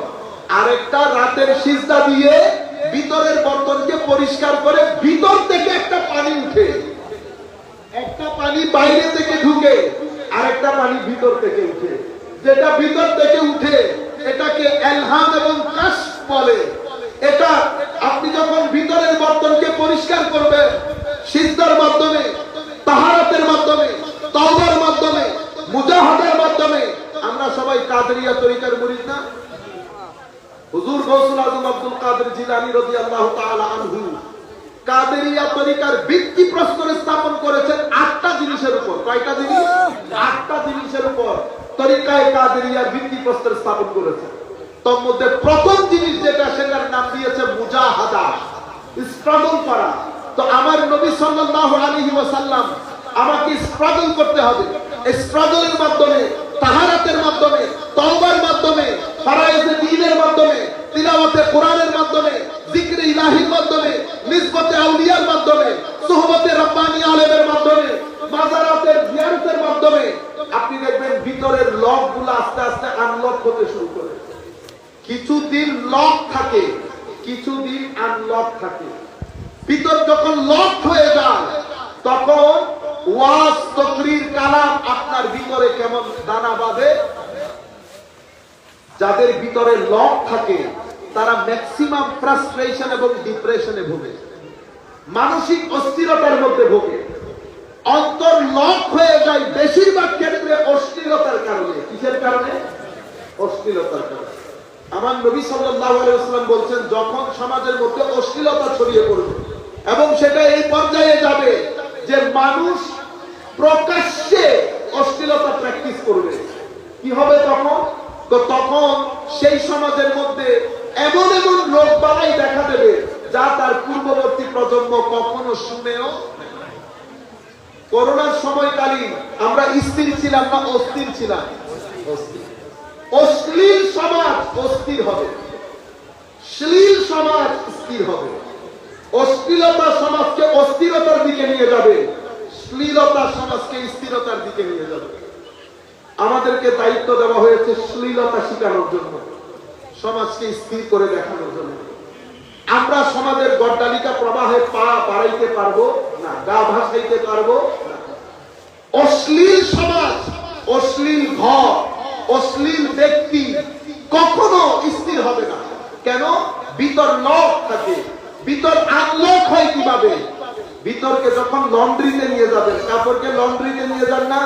আরেকটা রাতের সিজদা দিয়ে ভিতরের বর্তনকে পরিষ্কার করে ভিতর থেকে একটা পানি উঠে, একটা পানি বাইরে থেকে ঢুকে, আরেকটা পানি ভিতর থেকে উঠে। যেটা ভিতর থেকে উঠে এটাকে ইলহাম এবং কাশফ বলে। এটা আপনি যখন ভিতরের বর্তনকে পরিষ্কার করবেন সিজদার মাধ্যমে, তাহারাতের মাধ্যমে, তওবার মাধ্যমে, মুজাহাদার মাধ্যমে। আমরা সবাই কাদেরিয়া তরিকার মুরিদ না? হুজুর গৌসুল আজম আব্দুল কাদের জিলানী রাদিয়াল্লাহু তাআলা আনহু কাদেরিয়া তরিকার ভিত্তি প্রস্তর স্থাপন করেছেন 8টা জিনিসের উপর। কয়টা জিনিস? 8টা জিনিসের উপর তরিকায়ে কাদেরিয়ার ভিত্তি প্রস্তর স্থাপন করেছেন। তার মধ্যে প্রথম জিনিস যেটা, সেটার নাম দিয়েছে মুজাহাদা, স্ট্রাগল করা। তো আমার নবী সাল্লাল্লাহু আলাইহি ওয়াসাল্লাম আমাকে স্ট্রাগল করতে হবে। এই স্ট্রাগলের মাধ্যমে, তাহারাতের মাধ্যমে, তওবার মাধ্যমে, ফরায়েজে দ্বীনের মাধ্যমে, তিলাওয়াতে কোরআনের মাধ্যমে, জিকরে ইলাহির মাধ্যমে, নিসবতে আউলিয়ার মাধ্যমে, সুহবতে রব্বানি আলেমের মাধ্যমে, মাজারাতের জিয়ারতের মাধ্যমে আপনি দেখবেন ভিতরের লকগুলো আস্তে আস্তে আনলক হতে শুরু করে। কিছুদিন লক থাকে, কিছুদিন আনলক থাকে। ভিতর যখন লক হয়ে যায় তখন ওয়াজ, তাকরীর, কালাম আপনার ভিতরে কেমন দানা বাঁধে। যাদের ভিতরে লক থাকে তারা ম্যাক্সিমাম ফ্রাস্ট্রেশন এবং ডিপ্রেশনে ভোগে, মানসিক অস্থিরতার মধ্যে ভোগে। অন্তর লক হয়ে যায় বেশিরভাগ ক্ষেত্রে অশ্লীলতার কারণে। কিসের কারণে? অশ্লীলতার কারণে। আমার নবী সাল্লাল্লাহু আলাইহি ওয়াসাল্লাম বলছেন, যখন সমাজের মধ্যে অশ্লীলতা ছড়িয়ে পড়বে এবং সেটা এই পর্যায়ে যাবে যে মানুষ প্রকাশ্যে অশ্লীলতা প্র্যাকটিস করবে, কি হবে তখন? তো তখন সেই সমাজের মধ্যে এমন এমন রোগ বালাই দেখা দেবে যা তার পূর্ববর্তী প্রজন্ম কখনো শুনেও। করোনার সময়কালীন আমরা স্থির ছিলাম না অস্থির ছিলাম? অশ্লীল সমাজ অস্থির হবে, শ্লীল সমাজ স্থির হবে। অশ্লীলতা সমাজকে অস্থিরতার দিকে নিয়ে যাবে, শ্লীলতা সমাজ সমাজকে স্থিরতার দিকে নিয়ে যাবে। আমাদেরকে দায়িত্ব দেওয়া হয়েছে শ্লীলতা শিখানোর জন্য, সমাজকে স্থির করে দেখানোর জন্য। আমরা সমাজের গড্ডালিকা প্রবাহে পা বাড়াইতে পারবো না, গা ভাসাইতে পারবো না। অশ্লীল সমাজ, অশ্লীল ঘর, অশ্লীল ব্যক্তি কখনো স্থির হবে না। কেন? ভিতর লক থাকে। ভিতর আনলক হয় কিভাবে? ভিতরকে যখন লন্ড্রিতে নিয়ে যাবেন, কাপড়কে লন্ড্রিতে নিয়ে যান না,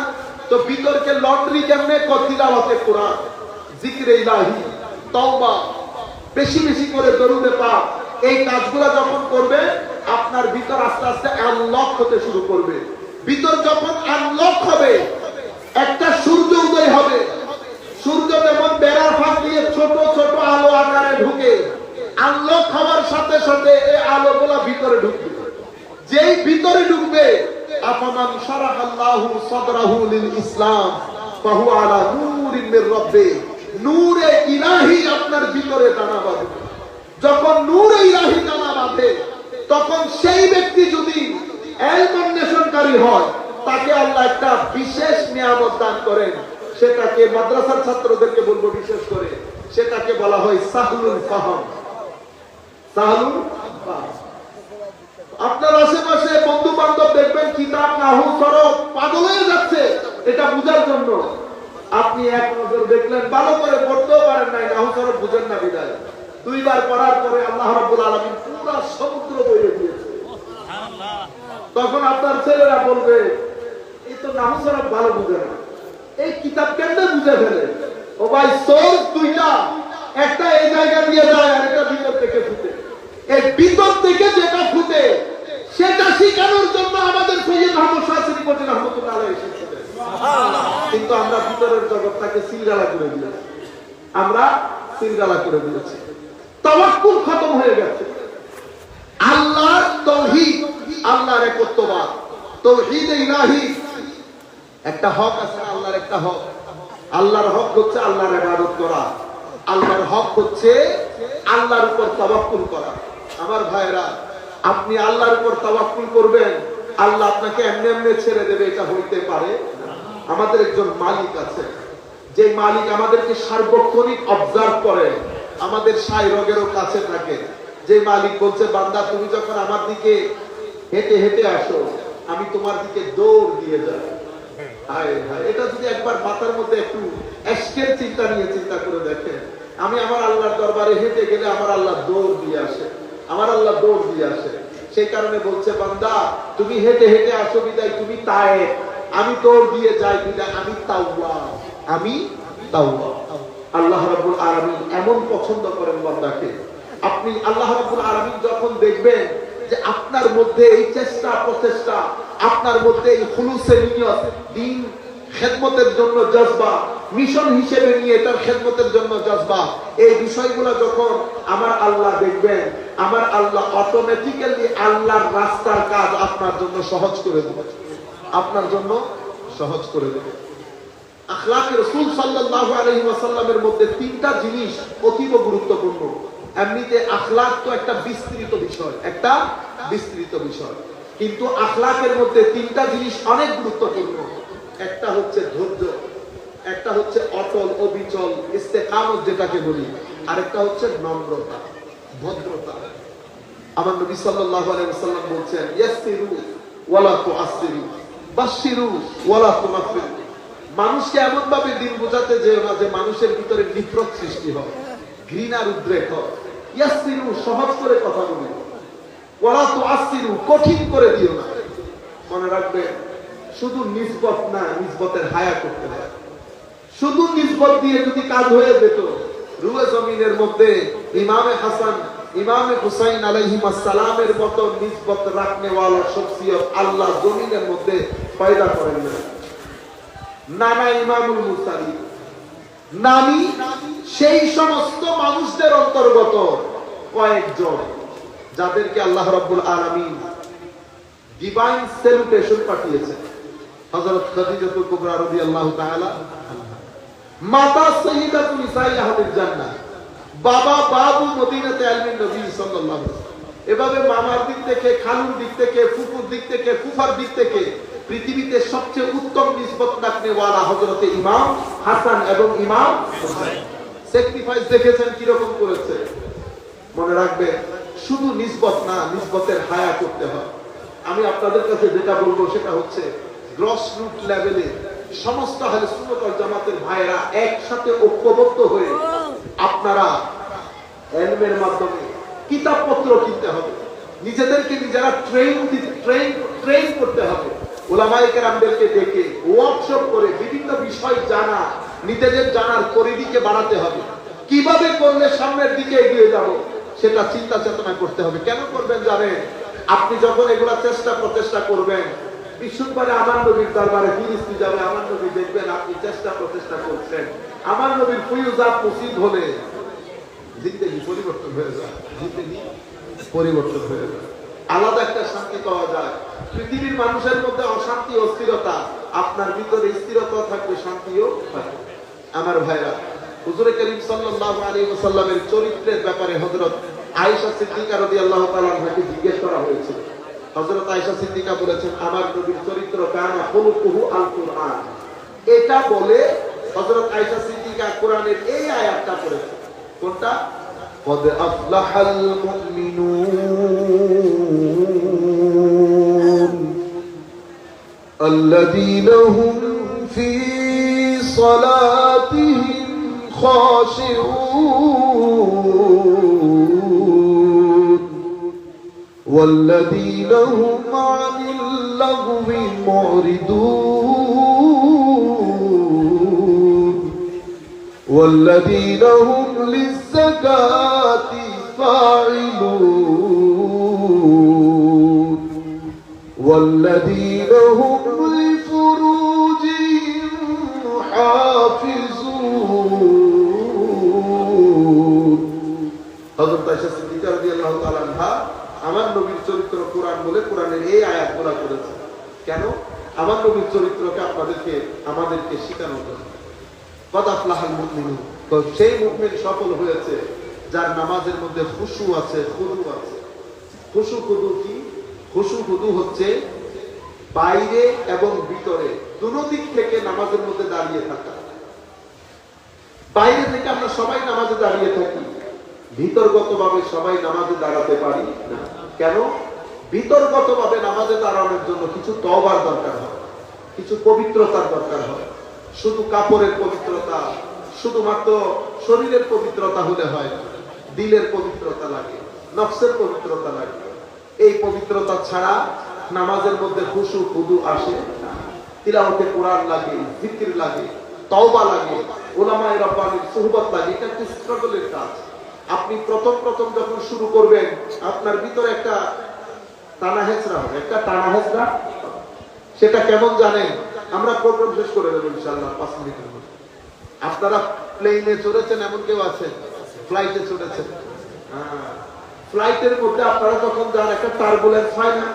তো ভিতরকে লন্ড্রি কেমনে? তিলাওয়াতে কোরআন, জিকিরে ইলাহি, তওবা, বেশি বেশি করে দরুদে পাক, এই কাজগুলো যখন করবে আপনার ভিতর আস্তে আস্তে আনলক হতে শুরু করবে। ভিতর যখন আনলক হবে, একটা সূর্য উদয় হবে। সূর্য যেমন বেড়ার ফাঁক দিয়ে ছোট ছোট আলো আকারে ঢুকে, আনলক হওয়ার সাথে সাথে এই আলোগুলা ভিতরে ঢুকবে। যেই ভিতরে ঢুকবে, আফামান শারাহাল্লাহু সাদরাহু লিল ইসলাম ফাহুয়া আলা নূরিন মির রাব্বি, নূরে ইলাহি আপনার ভিতরে দানা বাঁধবে। যখন নূরে ইলাহি দানা বাঁধে, তখন সেই ব্যক্তি যদি ইলম অন্বেষণকারী হয়, তাকে আল্লাহ একটা বিশেষ নিয়ামত দান করেন। সেটাকে মাদ্রাসার ছাত্রদেরকে বলবো বিশেষ করে, সেটাকে বলা হয় সাহলুল ফাহম। সাহলুল ফাহম। আপনার আশেপাশে বন্ধু বান্ধব দেখবেন কিতাব নাহু সরফ পাগল হয়ে যাচ্ছে এটা বুঝার জন্য। আপনি এক নজর দেখলেন, ভালো করে পড়তেও পারেন নাই, নাহু সরফ বুঝেন না বিদায়। দুইবার পড়ার পরে আল্লাহ রাব্বুল আলামিন পুরো সমুদ্র বইয়ে দিয়েছে। তখন আপনার ছেলেরা বলবে, এই তো নাহু সরফ ভালো বুঝে না, এই কিতাব কেমনে বুঝে ফেলে? ও ভাই, সোর্স দুইটা, একটা এই জায়গা দিয়ে যায় আর একটা ভিতর থেকে ফুটে। এই ভিতর থেকে যেটা ফুটে সেটা শিখানোর জন্য আমাদের সৈয়দ আহমদ শাহসিনী পটল রহমাতুল্লাহ আলাইহি এসেছিলেন। কিন্তু আমরা ভিতরের জগৎটাকে সিলগালা করে দিয়েছি, আমরা সিলগালা করে দিয়েছি। তাওয়াক্কুল খতম হয়ে গেছে। আল্লাহর তাওহীদ, আল্লাহর একত্ববাদ, তাওহীদ ইলাহি, একটা হক আছে, আল্লাহর একটা হক। আল্লাহর হক হচ্ছে আল্লাহর ইবাদত করা, আল্লাহর হক হচ্ছে আল্লাহর উপর তাওয়াক্কুল করা। আমার ভাইরা, আপনি আল্লাহর উপর তাওয়াক্কুল করবেন, আল্লাহ আপনাকে এমনি এমনি ছেড়ে দেবে এটা হইতে পারে? আমাদের একজন মালিক আছে, যে মালিক আমাদেরকে সার্বক্ষণিক অবজার্ভ করে, আমাদের সাই রোগেরও কাছে থাকে। যে মালিক বলছে, বান্দা তুমি যখন আমার দিকে হেঁটে হেঁটে আসো, আমি তোমার দিকে দৌড় দিয়ে যাই। হায় হায়, এটা যদি একবার মাথার মধ্যে একটু এসকের চিন্তা নিয়ে চিন্তা করে দেখেন, আমি আমার আল্লাহর দরবারে হেঁটে গেলে আমার আল্লাহ দৌড় দিয়ে আসে, আমার আল্লাহ দৌড় দিয়ে আসে। সেই কারণে বলছে, বান্দা তুমি হেঁটে হেঁটে আসো বিদায় তুমি তায়েব, আমি দৌড় দিয়ে যাই বিদায় আমি তাওয়াব, আমি তাওয়াব। আল্লাহ রাব্বুল আলামিন এমন পছন্দ করেন বান্দাকে। আপনি আল্লাহ রাব্বুল আলামিন যখন দেখবেন যে আপনার মধ্যে এই চেষ্টা প্রচেষ্টা, আপনার মধ্যে এই খুলুসে নিয়ত, দ্বীন খেদমতের জন্য জজবা, মিশন হিসেবে নিয়ে তার খেদমতের জন্য জজবা, এই বিষয়গুলো যখন আমার আল্লাহ দেখবেন, আমার আল্লাহ অটোমেটিক্যালি আল্লাহর রাস্তার কাজ আপনার জন্য সহজ করে দেবে, আপনার জন্য সহজ করে দেবে। আখলাকে রাসূল সাল্লাল্লাহু আলাইহি ওয়াসাল্লামের মধ্যে তিনটা জিনিস অতীব গুরুত্বপূর্ণ। এমনিতে আখলাক তো একটা বিস্তৃত বিষয়, একটা বিস্তৃত বিষয়, কিন্তু আখলাকের মধ্যে তিনটা জিনিস অনেক গুরুত্বপূর্ণ। একটা হচ্ছে ধৈর্য, একটা হচ্ছে অটল অবিচল ইস্তেকামত যেটাকে বলি, আরেকটা হচ্ছে নম্রতা, ভদ্রতা। আমার নবী সাল্লাল্লাহু আলাইহি ওয়াসাল্লাম বলছেন, ইয়াসসিরু ওয়ালা তুআসসিরু, বাশশিরু ওয়ালা তুনাফিরু। মানুষকে এমন ভাবে দিন বোঝাতে যেও না যে মানুষের ভিতরে নিফরত সৃষ্টি হয়, ঘৃণার উদ্রেক হয়। ইয়াসসিরু, সহজ করে কথা বলি, ওয়ালা তুআসসিরু, কঠিন করে দিও না। মনে রাখবে, শুধু নিসবত না, নিসবতের হায়া করতে হয়। শুধু নিসবত দিয়ে যদি কাজ হয়ে যেত, রুয়ে জমিনের মধ্যে ইমামে হাসান, ইমামে হুসাইন আলাইহিস সালামের মতো নিসবত রাখনে ওয়ালা শখসিয়ত আল্লাহ জমিনের মধ্যে পয়দা করেন না। নানা ইমামুল মুরসালিন, নামি সেই সমস্ত মানুষদের অন্তর্গত কয়েকজন যাদেরকে আল্লাহ রাব্বুল আলামিন ডিভাইন স্যালুটেশন পাঠিয়েছেন। হযরত খাদিজাতুল কুবরা রাদিয়াল্লাহু তাআলা, মাতা সাইয়্যিদাতুন নিসাই আহলিল জান্নাহ, বাবা বাবু মদিনাতে ইলমিন নবী সাল্লাল্লাহু আলাইহি ওয়াসাল্লাম। এভাবে মামার দিক থেকে, খালুর দিক থেকে, ফুফুর দিক থেকে, ফুফার দিক থেকে পৃথিবীতে সবচেয়ে উত্তম নিসবত রাখনেওয়ালা হযরতে ইমাম হাসান এবং ইমাম হুসাইন। স্যাক্রিফাইস দেখেছেন কিরকম করেছে। মনে রাখবেন, শুধু নিসবত না, নিসবতের হায়া করতে হয়। আমি আপনাদের কাছে যেটা বলবো সেটা হচ্ছে গ্রস রুট লেভেলে সমস্ত আহলে সুন্নাত ওয়াল জামাতের ভাইয়েরা একসাথে ঐক্যবদ্ধ হয়ে আপনারা ইলমের মাধ্যমে কিতাবপত্র কিনতে হবে, নিজেদেরকে নিজেরা ট্রেন করতে হবে, উলামায়ে কেরামদেরকে ডেকে ওয়ার্কশপ করে বিভিন্ন বিষয় জানা, নিজেদের জানার পরিধিকে বাড়াতে হবে। কিভাবে করলে সামনের দিকে এগিয়ে যাব সেটা চিন্তা চেতনা করতে হবে। কেন করবেন জানেন? আপনি যখন এগুলা প্রচেষ্টা করবেন, বিশুদ্ধভাবে আমার নবীর দরবারে ফিরিস্তি যাবে, আমার নবী দেখবেন আপনি প্রচেষ্টা করছেন। আমার নবীর ফুয়ুজাত নসিব হলে জিন্দেগি পরিবর্তন হয়ে যায়, জিন্দেগি পরিবর্তন হয়ে যায়, আলাদা একটা শান্তি পাওয়া যায়। পৃথিবীর মানুষের মধ্যে অশান্তি অস্থিরতা, আপনার ভিতরে স্থিরতা থাকবে, শান্তিও থাকবে। আমার ভাইরা, হুজুর করিম সাল্লাল্লাহু আলাইহি ওয়াসাল্লামের চরিত্রের ব্যাপারে হযরত আয়েশা সিদ্দিকা রাদিয়াল্লাহু তাআলা আনহাকে জিজ্ঞেস করা হয়েছিল। হযরত আয়েশা সিদ্দিকা বলেছেন, আমার নবীর চরিত্র কানা খুলুকুহু আল কুরআন। এটা বলে হযরত আয়েশা সিদ্দিকা কোরআনের এই আয়াতটা পড়েছেন। কোনটা? قد أفلح المؤمنون الذين هم في صلاتهم خاشعون والذين هم عن اللغو معرضون والذين هم للزكاة فاعلون والذين هم لفروجهم حافظون। হযরত আয়েশা সিদ্দিকা রাদিয়াল্লাহু তাআলা আনহা আমার নবীর চরিত্র কোরআন বলে কোরআনের এই আয়াতগুলো করেছে। কেন? আমার নবীর চরিত্রকে আমাদেরকে শেখানোর জন্য। কদ আফলাহাল মুমিনুন, সেই মুমিন সফল হয়েছে যার নামাজের মধ্যে খুশু আছে, খুদু আছে। খুশু খুদু কি? খুশু খুদু হচ্ছে বাইরে এবং ভিতরে দুটো দিক থেকে নামাজের মধ্যে দাঁড়িয়ে থাকা। বাইরে থেকে আমরা সবাই নামাজে দাঁড়িয়ে থাকি, ভিতরগতভাবে সবাই নামাজে দাঁড়াতে পারি না। কেন? ভিতরগতভাবে নামাজে দাঁড়ানোর জন্য কিছু তওবার দরকার হয়, কিছু পবিত্রতার দরকার হয়। শুধু কাপড়ের পবিত্রতা, শুধুমাত্র শরীরের পবিত্রতা হলে হয় না, দিলের পবিত্রতা লাগে, নফসের পবিত্রতা লাগে। এই পবিত্রতা ছাড়া নামাজের মধ্যে খুশু খুদু আসে না। তিলাওয়াতে কোরআন লাগে, জিকির লাগে, তওবা লাগে, উলামায়ে রাব্বানির সুহবত লাগে। এটা একটা স্ট্রাগলের কাজ। আপনি প্রথম যখন শুরু করবেন, আপনার ভিতরে একটা টানা হেঁচড়া হবে, সেটা কেমন জানেন? আমরা প্রোগ্রাম শেষ করে দেবো ইনশাআল্লাহ 5 মিনিটের মধ্যে। আপনারা প্লেনে চড়েছেন, এমন কেউ আছে ফ্লাইটে চড়েছেন? ফ্লাইটের মধ্যে আপনারা যখন যান একটা টার্বুলেন্স হয় না?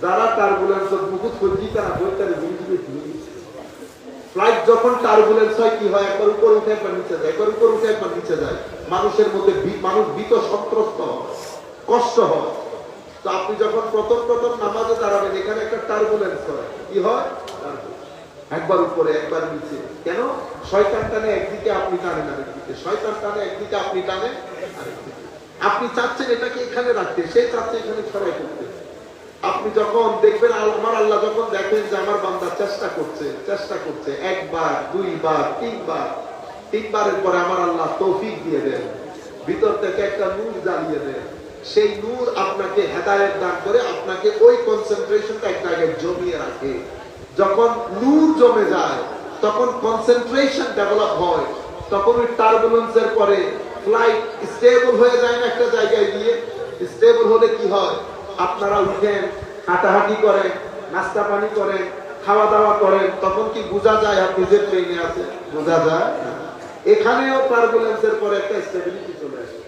যারা টার্বুলেন্স মুকুত করছি তারা বইটারে ফ্লাইট যখন টার্বুলেন্স হয় কি হয়? একবার উপর উঠে একবার নিচে যায়, একবার উপর উঠে একবার নিচে যায়। মানুষের মধ্যে মানুষ ভীত সন্ত্রস্ত হয়, কষ্ট হয়। তো আপনি যখন প্রথম নামাজে দাঁড়াবেন, এখানে একটা টার্বুলেন্স হয়। কি হয়? একবার উপরে একবার নিচে। কেন? শয়তান টানে একদিকে, আপনি টানেন আরেকদিকে। শয়তান টানে একদিকে, আপনি টানেন আরেকদিকে। আপনি চাচ্ছেন এটাকে এখানে রাখতে, সে চাচ্ছে এখানে ছড়াই করতে। আপনি যখন দেখবেন, আমার আল্লাহ যখন দেখেন যে আমার বান্দা চেষ্টা করছে, একবার, দুইবার, তিনবারের পরে আমার আল্লাহ তৌফিক দিয়ে দেন, ভিতর থেকে একটা নূর জ্বালিয়ে দেন। সেই নূর আপনাকে হেদায়েত দান করে, আপনাকে ওই কনসেন্ট্রেশনটা একটা আগে জমিয়ে রাখে। যখন নূর জমে যায়, তখন কনসেন্ট্রেশন ডেভেলপ হয়, তখন ওই টার্বুলেন্সের পরে ফ্লাইট স্টেবল হয়ে যায় না একটা জায়গায় গিয়ে। স্টেবল হলে কি হয়? আপনারা উঠেন, হাঁটাহাঁটি করেন, নাস্তা পানি করেন, খাওয়া দাওয়া করেন, তখন কি বোঝা যায় আপনি যে ট্রেনে আছেন? বোঝা যায় না। এখানেও টার্বুলেন্সের পরে একটা স্টেবিলিটি চলে আসে,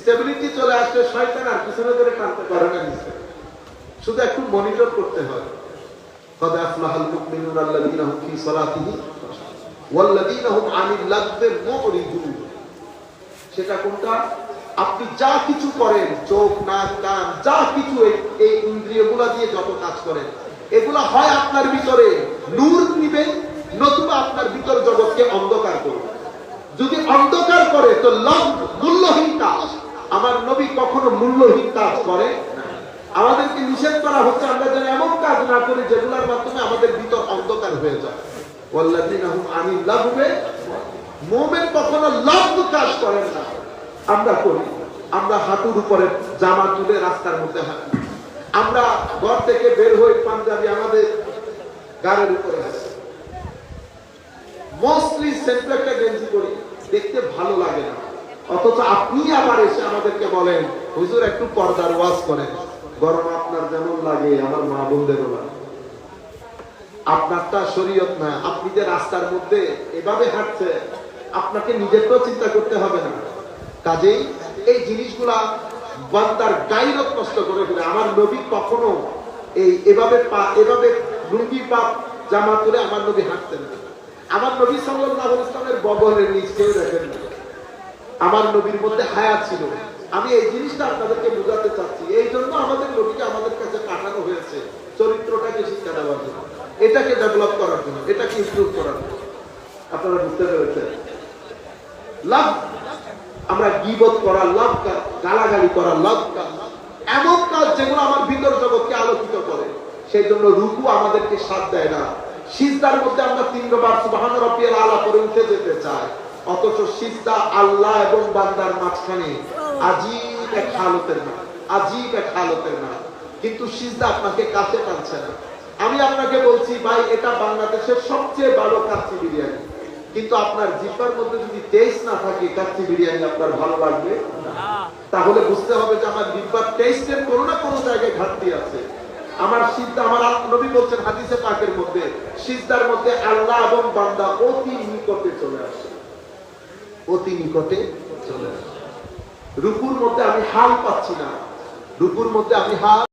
স্টেবিলিটি চলে আসলে শয়তান আর পিছনে ধরে টানতে পারে না, শুধু একটু মনিটর করতে হয়। قد أفلح المؤمنون الذين هم في صلاتهم والذين هم عن اللغو معرضون। সেটা কোনটা? আপনি যা কিছু করেন, চোখ নাক কান যা কিছু এই ইন্দ্রিয়গুলা দিয়ে যত কাজ করেন, এগুলা হয় আপনার ভিতরে নূর নিবে, নতুবা আপনার ভিতর জগৎকে অন্ধকার করবে। যদি অন্ধকার করে তো মূল্যহীন কাজ। আমার নবী কখনো মূল্যহীন কাজ করে না। আমাদেরকে নিষেধ করা হচ্ছে আমরা যেন এমন কাজ না করি যেগুলোর মাধ্যমে আমাদের ভিতর অন্ধকার হয়ে যায়। ওয়াল্লাযীনা হুম আনিল লাগবে, মুমিন কখনো লাগু কাজ করেন না। আমরা করি, আমরা হাঁটুর উপরে জামা তুলে রাস্তার মধ্যে হাঁটি, আমরা ঘর থেকে বের হয়ে পাঞ্জাবি আমাদের গাড়ির উপরে আছে, মোস্টলি সেন্ট্রাল একটা গেঞ্জি করি, দেখতে ভালো লাগে না। অথচ আপনি আবার এসে আমাদেরকে বলেন হুজুর একটু পর্দার ওয়াজ করেন। গরম আপনার যেমন লাগে আমার মা বোনদেরও লাগে। আপনারটা শরীয়ত না। আপনি যে রাস্তার মধ্যে এভাবে হাঁটছে, আপনাকে নিজেরটাও চিন্তা করতে হবে না? কাজেই এই জিনিসগুলা বান্দার গায়রত নষ্ট করে ফেলে। আমার নবী কখনো এভাবে লুঙ্গি পাপ জামা তুলে আমার নবী হাঁটতেন না। আমার নবী সাল্লাল্লাহু আলাইহি ওয়াসাল্লামের বগলের নিচ কেউ দেখেন না। আমার নবীর মধ্যে হায়া ছিল। আমি এই জিনিসটা আপনাদেরকে বোঝাতে চাচ্ছি। এই জন্য আমাদের নবীকে আমাদের কাছে পাঠানো হয়েছে চরিত্রটাকে শিক্ষা দেওয়ার জন্য, এটাকে ডেভেলপ করার জন্য, এটাকে ইমপ্রুভ করার জন্য। আপনারা বুঝতে পেরেছেন? লাভ আমরা গীবত করা, লাভ গালাগালি করা, লাভ এমন কাজ যেগুলো আমার ভিতর জগৎকে আলোকিত করে। সেই জন্য রুকু আমাদেরকে সাথ দেয় না। সিজদার মধ্যে আমরা 3 বার সুবহান রাব্বিয়াল আলা করে উঠে যেতে চাই, অথচ সিজদা আল্লাহ এবং বান্দার মাঝখানে আজীব এক হালতের না, আজীব এক হালতের না। কিন্তু সিজদা আপনাকে কাছে টানছে না। আমি আপনাকে বলছি ভাই, এটা বাংলাদেশের সবচেয়ে ভালো কাচ্চি বিরিয়ানি, কিন্তু আপনার জিহ্বার মধ্যে যদি টেস্ট না থাকে কাচ্চি বিরিয়ানি আপনার ভালো লাগবে না। তাহলে বুঝতে হবে যে আমার জিহ্বার টেস্টের কোনো না কোনো জায়গায় ঘাটতি আছে। আমার সিজদা, আমার নবী বলছেন হাদিসে পাকের মধ্যে, সিজদার মধ্যে আল্লাহ এবং বান্দা অতি নিকটে চলে আসে, অতি নিকটে চলে আসে। রুকুর মধ্যে আমি হাল পাচ্ছি না, রুকুর মধ্যে আমি হাল